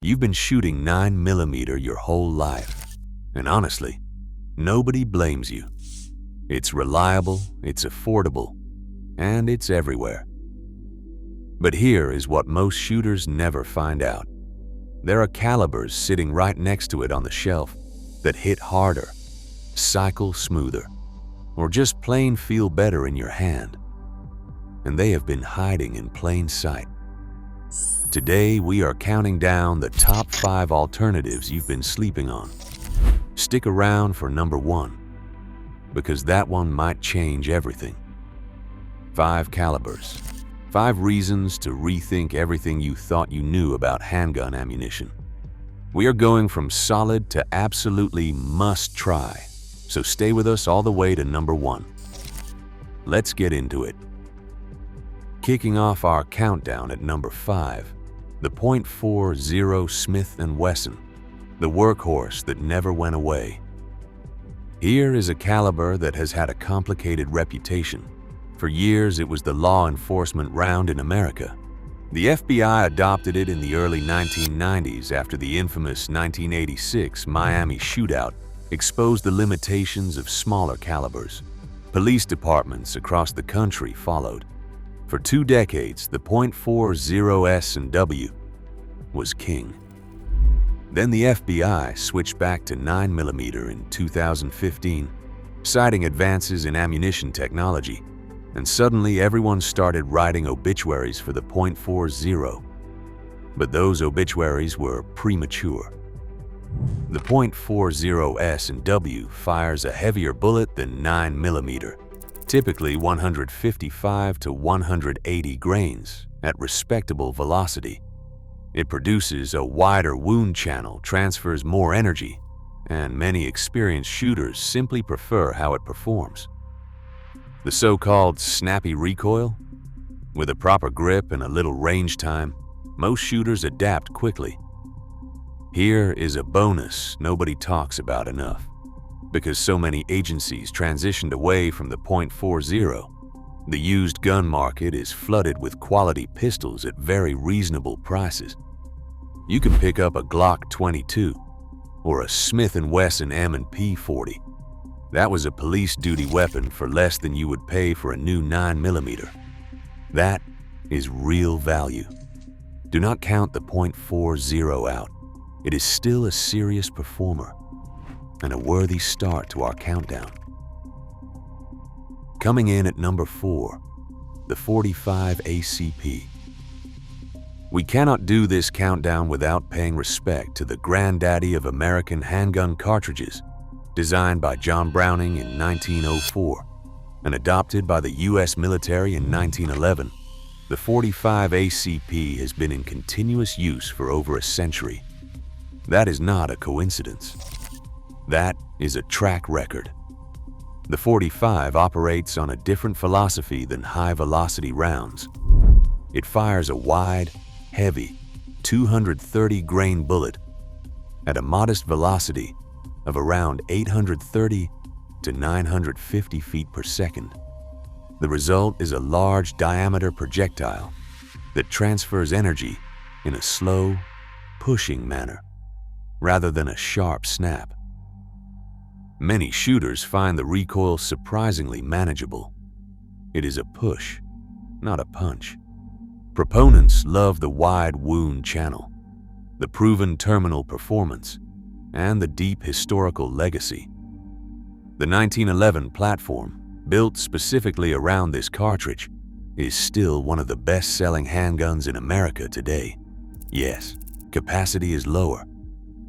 You've been shooting 9mm your whole life, and honestly, nobody blames you. It's reliable, it's affordable, and it's everywhere. But here is what most shooters never find out. There are calibers sitting right next to it on the shelf that hit harder, cycle smoother, or just plain feel better in your hand. And they have been hiding in plain sight. Today, we are counting down the top 5 alternatives you've been sleeping on. Stick around for number 1, because that one might change everything. 5 calibers. 5 reasons to rethink everything you thought you knew about handgun ammunition. We are going from solid to absolutely must try, so stay with us all the way to number 1. Let's get into it. Kicking off our countdown at number 5, the .40 Smith & Wesson, the workhorse that never went away. Here is a caliber that has had a complicated reputation. For years, it was the law enforcement round in America. The FBI adopted it in the early 1990s after the infamous 1986 Miami shootout exposed the limitations of smaller calibers. Police departments across the country followed. For 2 decades, the .40 S&W was king. Then the FBI switched back to 9mm in 2015, citing advances in ammunition technology, and suddenly everyone started writing obituaries for the .40. But those obituaries were premature. The .40 S&W fires a heavier bullet than 9mm, typically 155 to 180 grains at respectable velocity. It produces a wider wound channel, transfers more energy, and many experienced shooters simply prefer how it performs. The so-called snappy recoil? With a proper grip and a little range time, most shooters adapt quickly. Here is a bonus nobody talks about enough. Because so many agencies transitioned away from the .40, the used gun market is flooded with quality pistols at very reasonable prices. You can pick up a Glock 22 or a Smith & Wesson M&P 40. That was a police duty weapon for less than you would pay for a new 9mm. That is real value. Do not count the .40 out. It is still a serious performer and a worthy start to our countdown. Coming in at number 4, the .45 ACP. We cannot do this countdown without paying respect to the granddaddy of American handgun cartridges, designed by John Browning in 1904 and adopted by the U.S. military in 1911. The .45 ACP has been in continuous use for over a century. That is not a coincidence. That is a track record. The .45 operates on a different philosophy than high-velocity rounds. It fires a wide, heavy, 230-grain bullet at a modest velocity of around 830 to 950 feet per second. The result is a large diameter projectile that transfers energy in a slow, pushing manner, rather than a sharp snap. Many shooters find the recoil surprisingly manageable. It is a push, not a punch. Proponents love the wide wound channel, the proven terminal performance, and the deep historical legacy. The 1911 platform, built specifically around this cartridge, is still one of the best-selling handguns in America today. Yes, capacity is lower.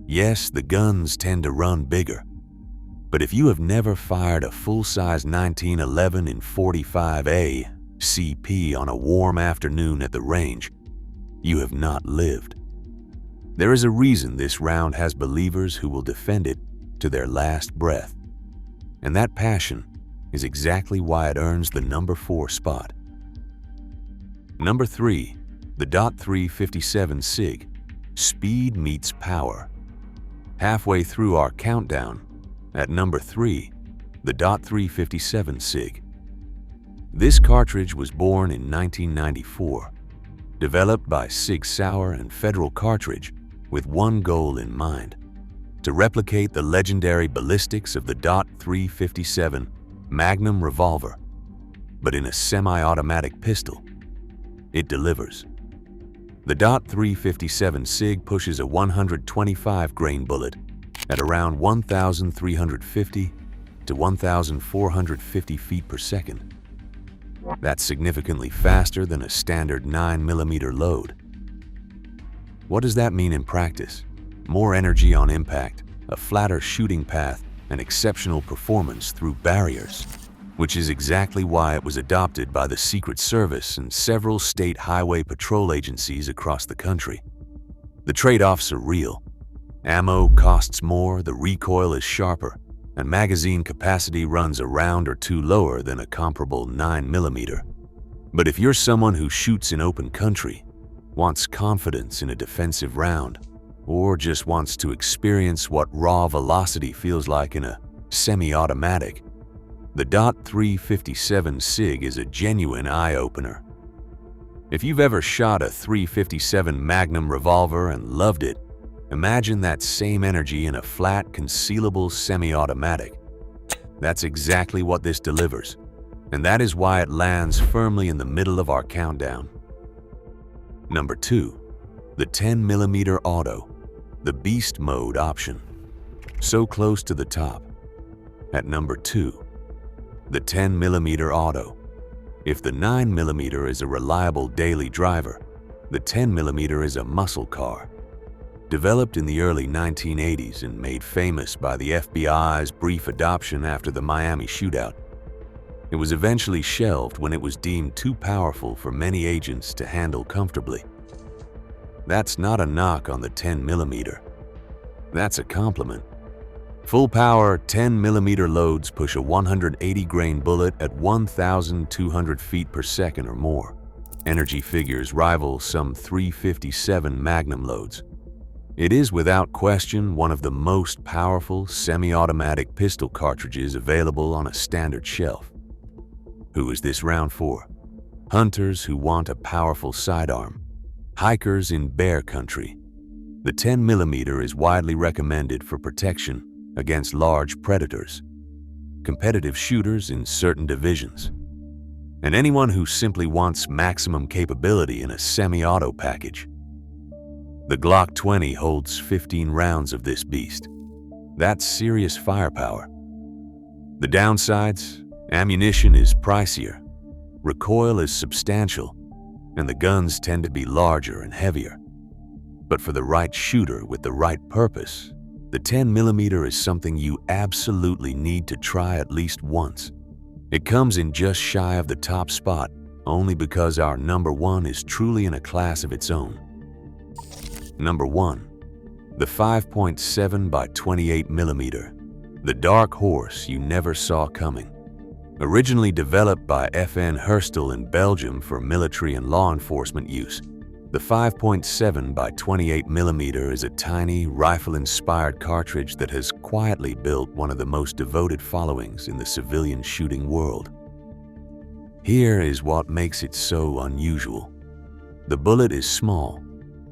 Yes, the guns tend to run bigger. But if you have never fired a full-size 1911 in .45 CP on a warm afternoon at the range, you have not lived. There is a reason this round has believers who will defend it to their last breath. And that passion is exactly why it earns the number 4 spot. Number 3, the .357 SIG. Speed meets power. Halfway through our countdown, at number 3, the .357 SIG. This cartridge was born in 1994. Developed by Sig Sauer and Federal Cartridge, with one goal in mind: to replicate the legendary ballistics of the .357 Magnum revolver, but in a semi-automatic pistol. It delivers. The .357 SIG pushes a 125-grain bullet at around 1,350 to 1,450 feet per second. That's significantly faster than a standard 9mm load. What does that mean in practice? More energy on impact, a flatter shooting path, and exceptional performance through barriers, which is exactly why it was adopted by the Secret Service and several state highway patrol agencies across the country. The trade-offs are real. Ammo costs more, the recoil is sharper, and magazine capacity runs a round or two lower than a comparable 9mm. But if you're someone who shoots in open country, wants confidence in a defensive round, or just wants to experience what raw velocity feels like in a semi-automatic, the .357 SIG is a genuine eye-opener. If you've ever shot a .357 Magnum revolver and loved it, imagine that same energy in a flat, concealable semi-automatic. That's exactly what this delivers, and that is why it lands firmly in the middle of our countdown. Number 2. The 10mm Auto, the Beast Mode option. So close to the top. At number 2, the 10mm Auto. If the 9mm is a reliable daily driver, the 10mm is a muscle car. Developed in the early 1980s and made famous by the FBI's brief adoption after the Miami shootout, it was eventually shelved when it was deemed too powerful for many agents to handle comfortably. That's not a knock on the 10mm. That's a compliment. Full-power 10mm loads push a 180-grain bullet at 1,200 feet per second or more. Energy figures rival some .357 Magnum loads. It is without question one of the most powerful semi-automatic pistol cartridges available on a standard shelf. Who is this round for? Hunters who want a powerful sidearm. Hikers in bear country. The 10mm is widely recommended for protection against large predators, competitive shooters in certain divisions, and anyone who simply wants maximum capability in a semi-auto package. The Glock 20 holds 15 rounds of this beast. That's serious firepower. The downsides? Ammunition is pricier, recoil is substantial, and the guns tend to be larger and heavier. But for the right shooter with the right purpose, the 10mm is something you absolutely need to try at least once. It comes in just shy of the top spot, only because our number 1 is truly in a class of its own. Number 1. The 5.7 by 28mm, the dark horse you never saw coming. Originally developed by FN Herstal in Belgium for military and law enforcement use, the 5.7 by 28mm is a tiny, rifle-inspired cartridge that has quietly built one of the most devoted followings in the civilian shooting world. Here is what makes it so unusual. The bullet is small,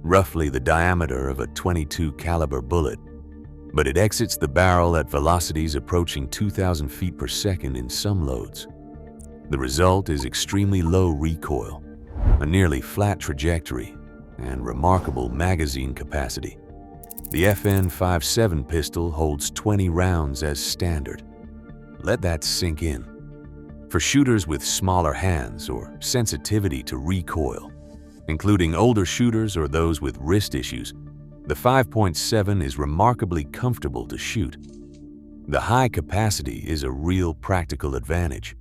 roughly the diameter of a .22 caliber bullet, but it exits the barrel at velocities approaching 2,000 feet per second in some loads. The result is extremely low recoil, a nearly flat trajectory, and remarkable magazine capacity. The FN 57 pistol holds 20 rounds as standard. Let that sink in. For shooters with smaller hands or sensitivity to recoil, including older shooters or those with wrist issues, the 5.7 is remarkably comfortable to shoot. The high capacity is a real practical advantage,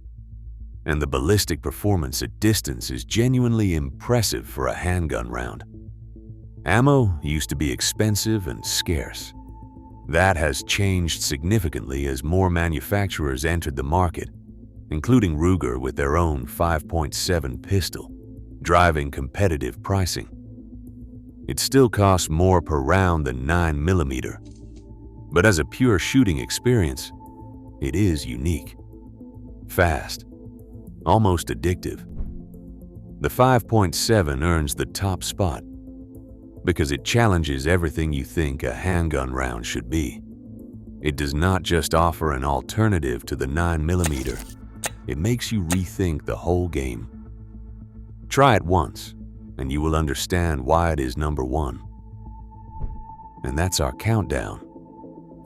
and the ballistic performance at distance is genuinely impressive for a handgun round. Ammo used to be expensive and scarce. That has changed significantly as more manufacturers entered the market, including Ruger with their own 5.7 pistol, driving competitive pricing. It still costs more per round than 9mm, but as a pure shooting experience, it is unique. Fast, almost addictive. The 5.7 earns the top spot, because it challenges everything you think a handgun round should be. It does not just offer an alternative to the 9mm, it makes you rethink the whole game. Try it once, and you will understand why it is number one. And that's our countdown.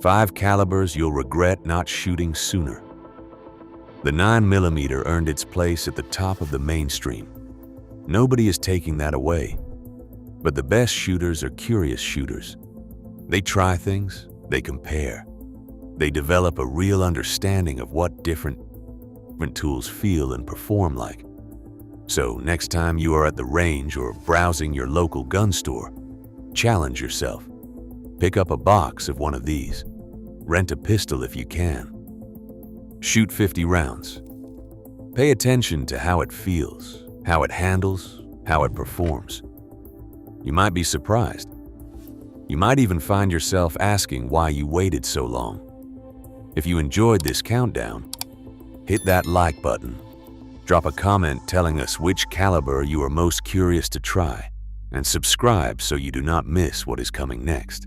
5 calibers you'll regret not shooting sooner. The 9mm earned its place at the top of the mainstream. Nobody is taking that away. But the best shooters are curious shooters. They try things, they compare. They develop a real understanding of what different tools feel and perform like. So next time you are at the range or browsing your local gun store, challenge yourself. Pick up a box of one of these. Rent a pistol if you can. Shoot 50 rounds. Pay attention to how it feels, how it handles, how it performs. You might be surprised. You might even find yourself asking why you waited so long. If you enjoyed this countdown, hit that like button. Drop a comment telling us which caliber you are most curious to try, and subscribe so you do not miss what is coming next.